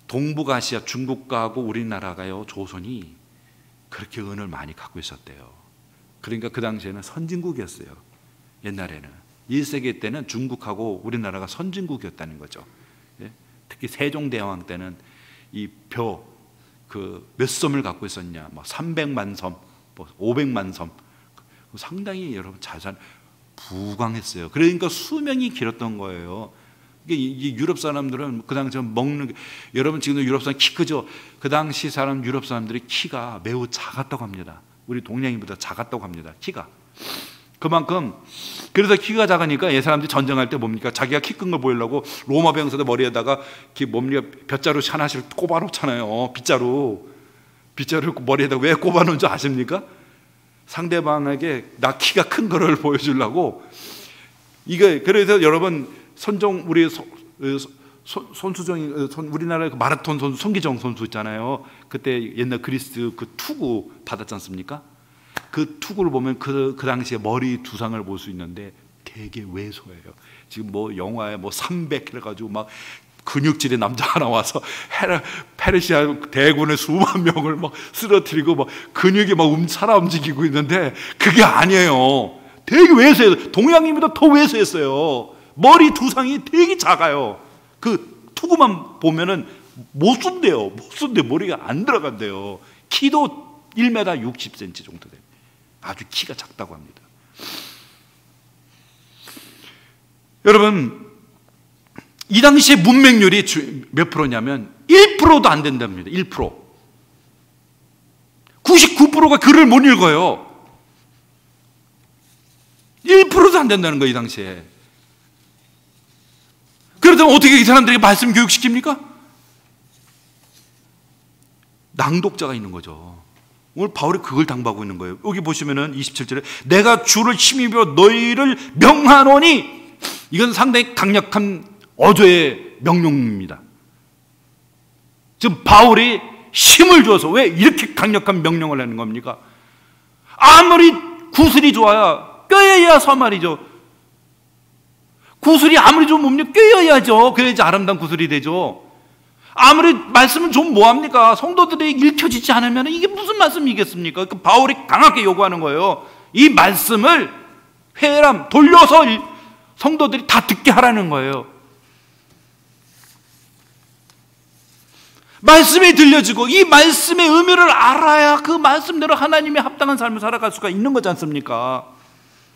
동북아시아 중국하고 우리나라가요 조선이 그렇게 은을 많이 갖고 있었대요. 그러니까 그 당시에는 선진국이었어요. 옛날에는 1세기 때는 중국하고 우리나라가 선진국이었다는 거죠. 예? 특히 세종대왕 때는 이 벼 그 몇 섬을 갖고 있었냐? 뭐 300만 섬, 뭐 500만 섬, 상당히 여러분 자산 부강했어요. 그러니까 수명이 길었던 거예요. 이게 유럽 사람들은 그 당시에 먹는 게, 여러분 지금도 유럽 사람 키 크죠? 그 당시 사람 유럽 사람들이 키가 매우 작았다고 합니다. 우리 동양인보다 작았다고 합니다. 키가 그만큼. 그래서 키가 작으니까 이 사람들이 전쟁할 때 뭡니까? 자기가 키 큰 걸 보이려고 로마 병사들 머리에다가 뭡니까? 빗자루 하나씩 꼽아 놓잖아요. 빗자루 머리에다가 왜 꼽아 놓은 줄 아십니까? 상대방에게 나 키가 큰 거를 보여주려고. 이거 그래서 여러분 선종 우리 손수정 우리나라 마라톤 선수 손기정 선수 있잖아요. 그때 옛날 그리스 그 투구 받았지 않습니까? 그 투구를 보면 그 당시에 머리 두상을 볼 수 있는데 되게 왜소해요. 지금 뭐 영화에 뭐 300 해가지고 막 근육질의 남자 하나 와서 페르시아 대군의 수만 명을 막 쓰러뜨리고 막 근육이 막 살아 움직이고 있는데 그게 아니에요. 되게 왜소해요. 동양인보다 더 왜소했어요. 머리 두상이 되게 작아요. 그 투구만 보면은 못 쓴대요. 머리가 안 들어간대요. 키도 1m 60cm 정도 돼요. 아주 키가 작다고 합니다. 여러분 이 당시에 문맹률이 몇 프로냐면 1%도 안 된답니다. 1%. 99%가 글을 못 읽어요. 1%도 안 된다는 거예요, 이 당시에. 그렇다면 어떻게 이 사람들에게 말씀 교육시킵니까? 낭독자가 있는 거죠. 오늘 바울이 그걸 당부하고 있는 거예요. 여기 보시면은 27절에 내가 주를 힘입어 너희를 명하노니, 이건 상당히 강력한 어조의 명령입니다. 지금 바울이 힘을 줘서 왜 이렇게 강력한 명령을 하는 겁니까? 아무리 구슬이 좋아야 껴야서 말이죠. 구슬이 아무리 좀 뭡니까? 껴야죠. 그래야지 아름다운 구슬이 되죠. 아무리 말씀은 좀 뭐합니까? 성도들이 읽혀지지 않으면 이게 무슨 말씀이겠습니까? 그 바울이 강하게 요구하는 거예요. 이 말씀을 회람 돌려서 성도들이 다 듣게 하라는 거예요. 말씀이 들려지고 이 말씀의 의미를 알아야 그 말씀대로 하나님의 합당한 삶을 살아갈 수가 있는 거지 않습니까?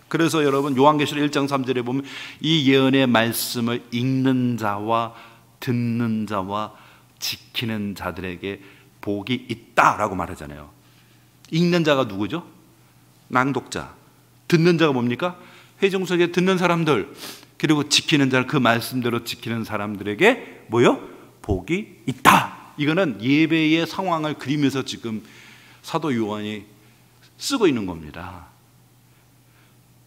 그래서 여러분 요한계시록 1장 3절에 보면 이 예언의 말씀을 읽는 자와 듣는 자와 지키는 자들에게 복이 있다라고 말하잖아요. 읽는 자가 누구죠? 낭독자. 듣는 자가 뭡니까? 회중석에 듣는 사람들. 그리고 지키는 자를 그 말씀대로 지키는 사람들에게 뭐요? 복이 있다. 이거는 예배의 상황을 그리면서 지금 사도 요한이 쓰고 있는 겁니다.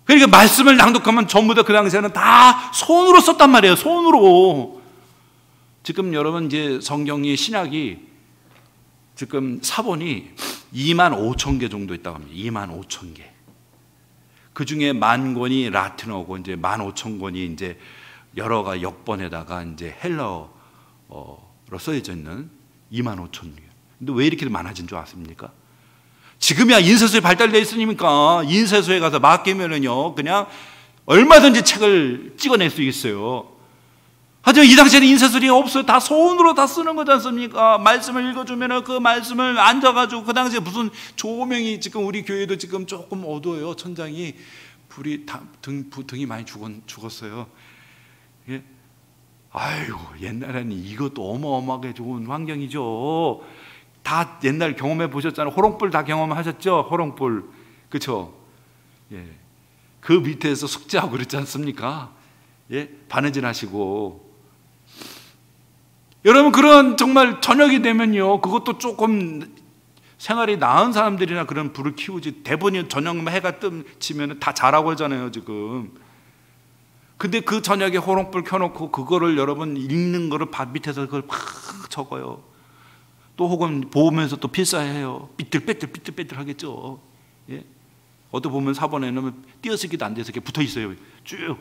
그러니까 말씀을 낭독하면 전부 다 그 당시에는 다 손으로 썼단 말이에요. 손으로. 지금 여러분 이제 성경이 신약이 지금 사본이 25,000개 정도 있다고 합니다. 25,000개. 그 중에 10,000권이 라틴어고 이제 15,000권이 이제 여러가 역번에다가 이제 헬라어로 써져 있는 25,000개. 근데 왜 이렇게 많아진 줄 아십니까? 지금이야 인쇄소에 발달되어 있으니까 인쇄소에 가서 맡기면은요 그냥 얼마든지 책을 찍어낼 수 있어요. 하지만 이 당시에는 인쇄술이 없어요. 다 손으로 다 쓰는 거지 않습니까? 말씀을 읽어주면은 그 말씀을 앉아가지고 그 당시에 무슨 조명이 지금 우리 교회도 지금 조금 어두워요. 천장이 불이 다 등이 많이 죽었어요. 예? 아이고 옛날에는 이것도 어마어마하게 좋은 환경이죠. 다 옛날 경험해 보셨잖아요. 호롱불 다 경험하셨죠? 호롱불 그렇죠? 예. 그 밑에서 숙제하고 그랬지 않습니까? 예, 바느질 하시고. 여러분 그런 정말 저녁이 되면요 그것도 조금 생활이 나은 사람들이나 그런 불을 키우지 대부분이 저녁만 해가 뜸치면 다 자라고 하잖아요 지금. 근데 그 저녁에 호롱불 켜놓고 그거를 여러분 읽는 거를 밭 밑에서 그걸 막 적어요. 또 혹은 보면서 또 필사해요. 삐뚤빼뚤 하겠죠. 예? 어디 보면 사본에는 띄어쓰기도 안 돼서 이렇게 붙어 있어요 쭉.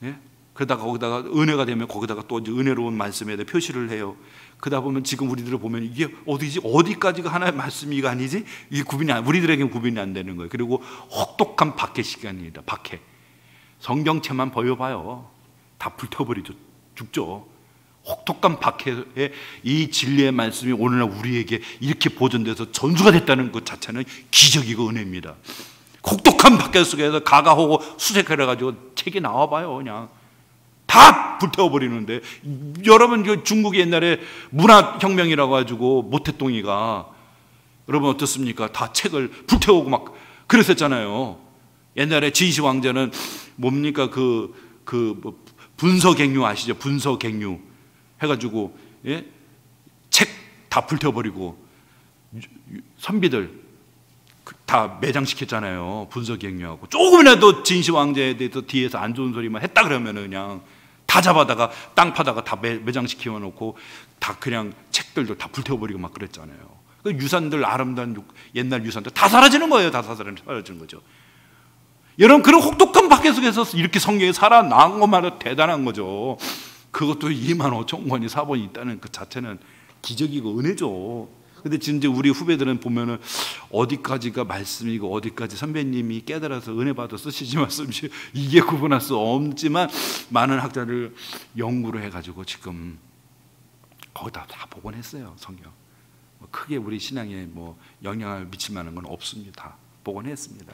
예? 그러다가 거기다가 은혜가 되면 거기다가 또 이제 은혜로운 말씀에 대해 표시를 해요. 그러다 보면 지금 우리들을 보면 이게 어디지? 어디까지가 하나의 말씀이가 아니지? 이게 우리들에게는 구분이 안 되는 거예요. 그리고 혹독한 박해 시간입니다. 박해. 성경책만 보여봐요. 다 불태워버리죠. 죽죠. 혹독한 박해에 이 진리의 말씀이 오늘날 우리에게 이렇게 보존돼서 전수가 됐다는 것 자체는 기적이고 은혜입니다. 혹독한 박해 속에서 가가호고 수색해가지고 책이 나와봐요. 그냥 다 불태워버리는데 여러분 중국이 옛날에 문화혁명이라고 가지고 모태똥이가 여러분 어떻습니까? 다 책을 불태우고 막 그랬었잖아요. 옛날에 진시 왕자는 뭡니까 뭐 분서갱류 아시죠? 분서갱류 해가지고 예? 책 다 불태워버리고 선비들 다 매장시켰잖아요. 분서갱류하고 조금이라도 진시 왕자에 대해서 뒤에서 안 좋은 소리만 했다 그러면 그냥 다 잡아다가 땅 파다가 다 매장시켜 놓고 다 그냥 책들도 다 불태워버리고 막 그랬잖아요. 그 유산들 아름다운 옛날 유산들 다 사라지는 거예요. 다 사라지는 거죠. 여러분 그런 혹독한 박해 속에서 이렇게 성경이 살아난 것만으로 대단한 거죠. 그것도 25,000권이 사본이 있다는 그 자체는 기적이고 은혜죠. 근데 진짜 우리 후배들은 보면은 어디까지가 말씀이고 어디까지 선배님이 깨달아서 은혜 받아 쓰시지 말씀이시 이게 구분할 수 없지만 많은 학자를 연구를 해가지고 지금 거기다 다 복원했어요. 성경 크게 우리 신앙에 뭐 영향을 미칠 만한 건 없습니다. 다 복원했습니다.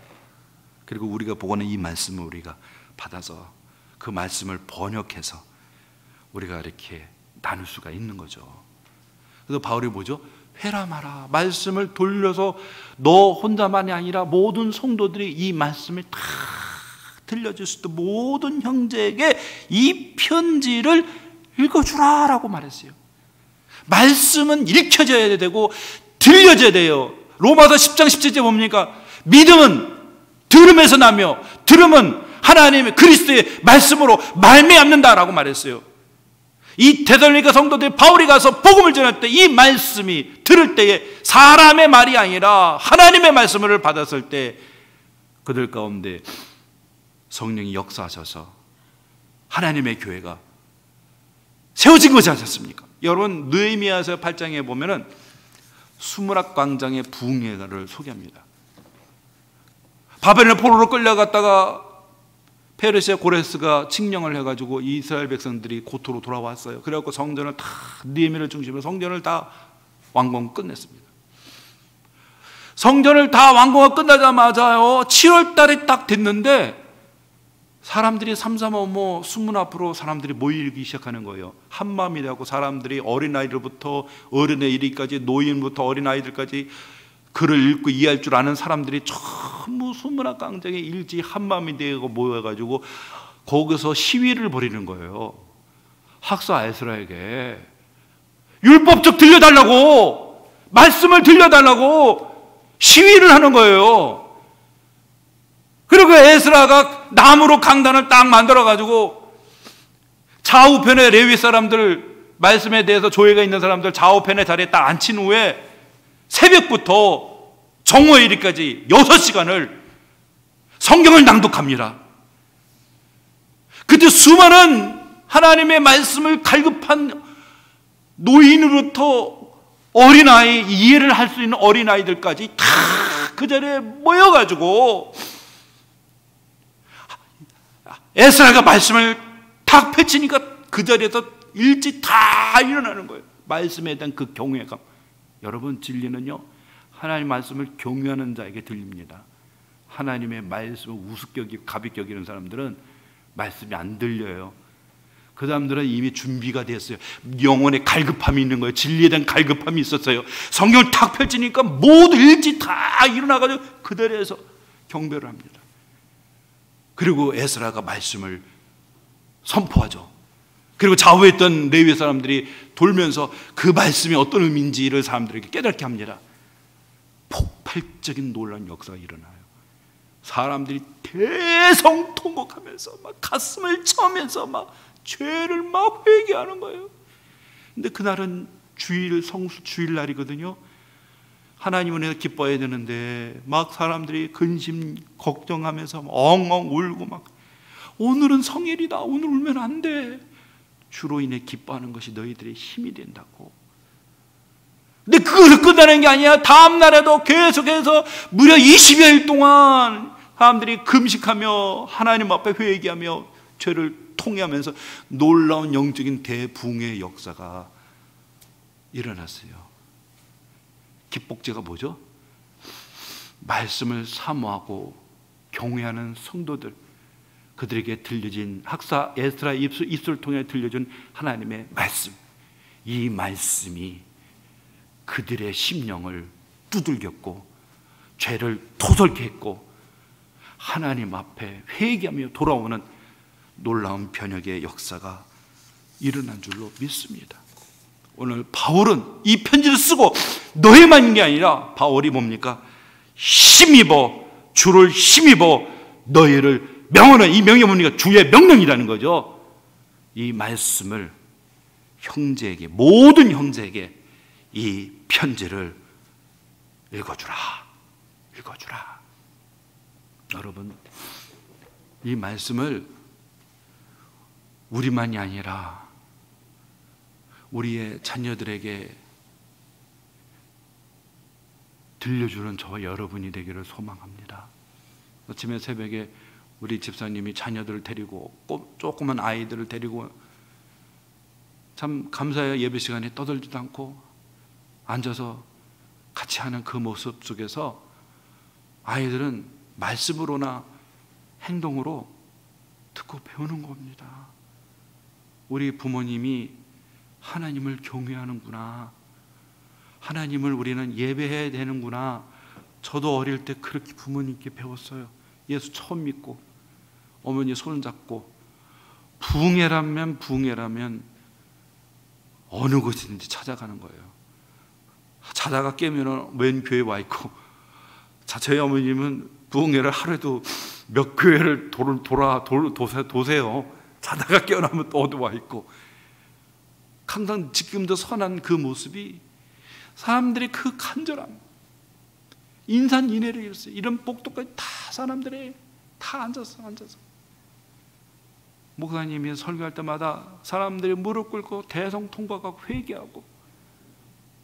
그리고 우리가 복원한 이 말씀을 우리가 받아서 그 말씀을 번역해서 우리가 이렇게 나눌 수가 있는 거죠. 그래서 바울이 뭐죠? 회람하라. 말씀을 돌려서 너 혼자만이 아니라 모든 성도들이 이 말씀을 다 들려줄 수 있도록 모든 형제에게 이 편지를 읽어주라라고 말했어요. 말씀은 읽혀져야 되고 들려져야 돼요. 로마서 10장 17절 뭡니까? 믿음은 들음에서 나며 들음은 하나님의 그리스도의 말씀으로 말미암는다라고 말했어요. 이 데살로니가 성도들 바울이 가서 복음을 전할 때 이 말씀이 들을 때에 사람의 말이 아니라 하나님의 말씀을 받았을 때 그들 가운데 성령이 역사하셔서 하나님의 교회가 세워진 것이 아니었습니까? 여러분 느헤미야서 8장에 보면은 수무락 광장의 부흥회를 소개합니다. 바벨론 포로로 끌려갔다가 페르시아 고레스가 칙령을 해가지고 이스라엘 백성들이 고토로 돌아왔어요. 그래갖고 성전을 다 느헤미야를 중심으로 성전을 다 완공 끝냈습니다. 성전을 다 완공하고 끝나자마자요 7월 달에 딱 됐는데 사람들이 삼삼오오 수문 앞으로 사람들이 모이기 시작하는 거예요. 한마음이 되고 사람들이 어린아이들부터 어른에 이르기까지 노인부터 어린아이들까지 글을 읽고 이해할 줄 아는 사람들이 전부 수문학 광장에 일제히 한마음이 되고 모여가지고 거기서 시위를 벌이는 거예요. 학사 에스라에게 율법적 들려달라고, 말씀을 들려달라고 시위를 하는 거예요. 그리고 에스라가 나무로 강단을 딱 만들어가지고 좌우편에 레위 사람들, 말씀에 대해서 조예가 있는 사람들 좌우편의 자리에 딱 앉힌 후에 새벽부터 정오에 이르기까지 6시간을 성경을 낭독합니다. 그때 수많은 하나님의 말씀을 갈급한 노인으로부터 어린아이, 이해를 할 수 있는 어린아이들까지 다 그 자리에 모여가지고 에스라가 말씀을 탁 펼치니까 그 자리에서 일찍 다 일어나는 거예요. 말씀에 대한 그 경외감. 여러분, 진리는요, 하나님 말씀을 경외하는 자에게 들립니다. 하나님의 말씀을 우습게 가볍게 여기는 사람들은 말씀이 안 들려요. 그 사람들은 이미 준비가 됐어요. 영혼의 갈급함이 있는 거예요. 진리에 대한 갈급함이 있었어요. 성경을 탁 펼치니까 모두 일찍 다 일어나가지고 그 자리에서 경배를 합니다. 그리고 에스라가 말씀을 선포하죠. 그리고 좌우에 있던 레위 사람들이 돌면서 그 말씀이 어떤 의미인지를 사람들에게 깨닫게 합니다. 폭발적인 놀라운 역사가 일어나요. 사람들이 대성통곡하면서 막 가슴을 쳐면서 막 죄를 막 회개하는 거예요. 근데 그날은 성수 주일날이거든요. 하나님은 해서 기뻐해야 되는데 막 사람들이 근심 걱정하면서 엉엉 울고 막, 오늘은 성일이다, 오늘 울면 안 돼. 주로 인해 기뻐하는 것이 너희들의 힘이 된다고. 근데 그것을 끝나는 게 아니야. 다음 날에도 계속해서 무려 20여일 동안 사람들이 금식하며 하나님 앞에 회개하며 죄를 통회하면서 놀라운 영적인 대붕의 역사가 일어났어요. 기복제가 뭐죠? 말씀을 사모하고 경외하는 성도들, 그들에게 들려진, 학사 에스라 입술을 통해 들려준 하나님의 말씀, 이 말씀이 그들의 심령을 두들겼고 죄를 토설케 했고 하나님 앞에 회개하며 돌아오는 놀라운 변혁의 역사가 일어난 줄로 믿습니다. 오늘 바울은 이 편지를 쓰고 너희만 있는 게 아니라 바울이 뭡니까? 힘입어, 주를 힘입어 너희를 명하는, 이 명이 뭡니까? 주의 명령이라는 거죠. 이 말씀을 형제에게, 모든 형제에게 이 편지를 읽어주라. 여러분, 이 말씀을 우리만이 아니라 우리의 자녀들에게 들려주는 저와 여러분이 되기를 소망합니다. 아침에 새벽에 우리 집사님이 자녀들을 데리고, 조그만 아이들을 데리고, 참 감사해요. 예배 시간에 떠들지도 않고 앉아서 같이 하는 그 모습 속에서 아이들은 말씀으로나 행동으로 듣고 배우는 겁니다. 우리 부모님이 하나님을 경외하는구나, 하나님을 우리는 예배해야 되는구나. 저도 어릴 때 그렇게 부모님께 배웠어요. 예수 처음 믿고 어머니 손을 잡고 부흥회라면 어느 곳이든지 찾아가는 거예요. 자다가 깨면 웬 교회에 와 있고, 저희 어머님은 부흥회를 하루에도 몇 교회를 도세요. 자다가 깨어나면 또 어디 와 있고, 항상 지금도 선한 그 모습이 사람들의 그 간절함, 인산인해를 이뤘어요. 이런 복도까지 다 사람들이 다 앉아서 목사님이 설교할 때마다 사람들이 무릎 꿇고 대성통곡하고 회개하고,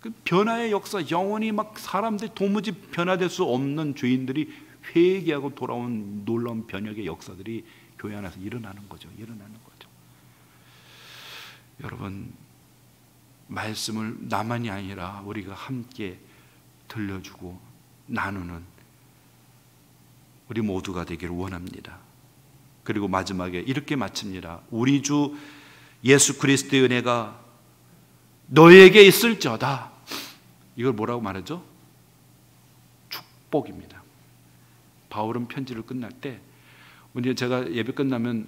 그 변화의 역사, 영원히 막 사람들이 도무지 변화될 수 없는 죄인들이 회개하고 돌아온 놀라운 변혁의 역사들이 교회 안에서 일어나는 거죠. 여러분, 말씀을 나만이 아니라 우리가 함께 들려주고 나누는 우리 모두가 되기를 원합니다. 그리고 마지막에 이렇게 마칩니다. 우리 주 예수 그리스도의 은혜가 너에게 있을지어다. 이걸 뭐라고 말하죠? 축복입니다. 바울은 편지를 끝날 때, 제가 예배 끝나면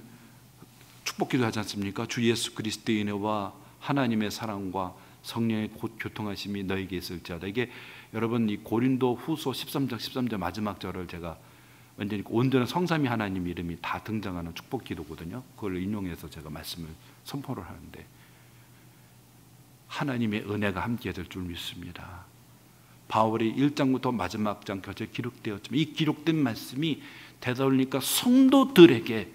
축복기도 하지 않습니까? 주 예수 그리스도의 은혜와 하나님의 사랑과 성령의 곧 교통하심이 너에게 있을지어다. 이게 여러분 이 고린도 후서 13장 마지막 절을 제가 완전히 온전한 성삼위 하나님 이름이 다 등장하는 축복기도거든요. 그걸 인용해서 제가 말씀을 선포를 하는데 하나님의 은혜가 함께 될 줄 믿습니다. 바울이 1장부터 마지막 장까지 기록되었지만 이 기록된 말씀이 데살로니가 성도들에게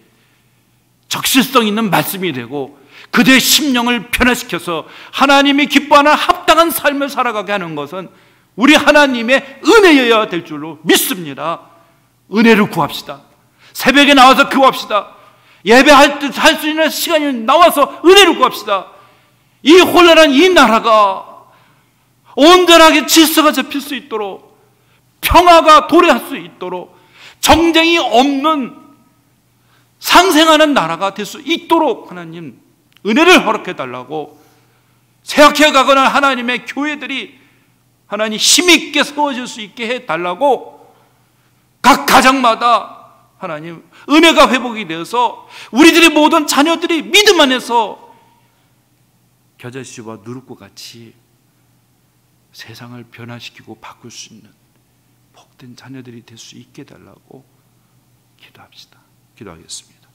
적실성 있는 말씀이 되고 그들의 심령을 변화시켜서 하나님이 기뻐하는 합당한 삶을 살아가게 하는 것은 우리 하나님의 은혜여야 될 줄로 믿습니다. 은혜를 구합시다. 새벽에 나와서 구합시다. 예배할 때 할 수 있는 시간이 나와서 은혜를 구합시다. 이 혼란한 이 나라가 온전하게 질서가 잡힐 수 있도록 평화가 도래할 수 있도록 정쟁이 없는 상생하는 나라가 될 수 있도록 하나님 은혜를 허락해 달라고 세약해 가거나 하나님의 교회들이 하나님 힘있게 세워질 수 있게 해 달라고 각 가정마다 하나님 은혜가 회복이 되어서 우리들의 모든 자녀들이 믿음 안에서 겨자씨와 누룩과 같이 세상을 변화시키고 바꿀 수 있는 복된 자녀들이 될 수 있게 달라고 기도합시다. 기도하겠습니다.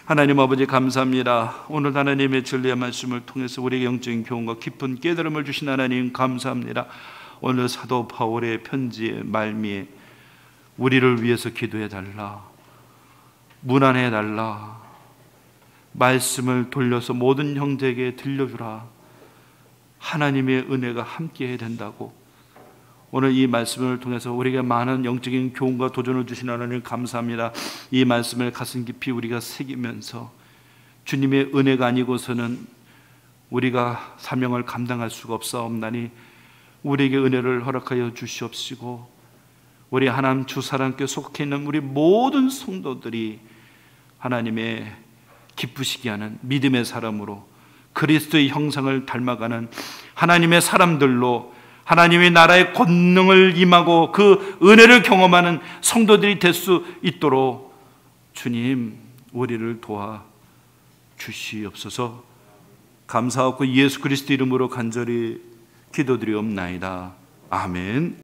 하나님 아버지 감사합니다. 오늘 하나님의 진리의 말씀을 통해서 우리에게 영적인 교훈과 깊은 깨달음을 주신 하나님 감사합니다. 오늘 사도 바울의 편지의 말미에 우리를 위해서 기도해 달라, 문안해 달라, 말씀을 돌려서 모든 형제에게 들려주라, 하나님의 은혜가 함께해야 된다고 오늘 이 말씀을 통해서 우리에게 많은 영적인 교훈과 도전을 주신 하나님 감사합니다. 이 말씀을 가슴 깊이 우리가 새기면서 주님의 은혜가 아니고서는 우리가 사명을 감당할 수가 없사옵나니 우리에게 은혜를 허락하여 주시옵시고 우리 하나님 주 사랑교회 속해 있는 우리 모든 성도들이 하나님의 기쁘시게 하는 믿음의 사람으로 그리스도의 형상을 닮아가는 하나님의 사람들로 하나님의 나라의 권능을 임하고 그 은혜를 경험하는 성도들이 될 수 있도록 주님 우리를 도와 주시옵소서. 감사하고 예수 그리스도 이름으로 간절히 기도드리옵나이다. 아멘.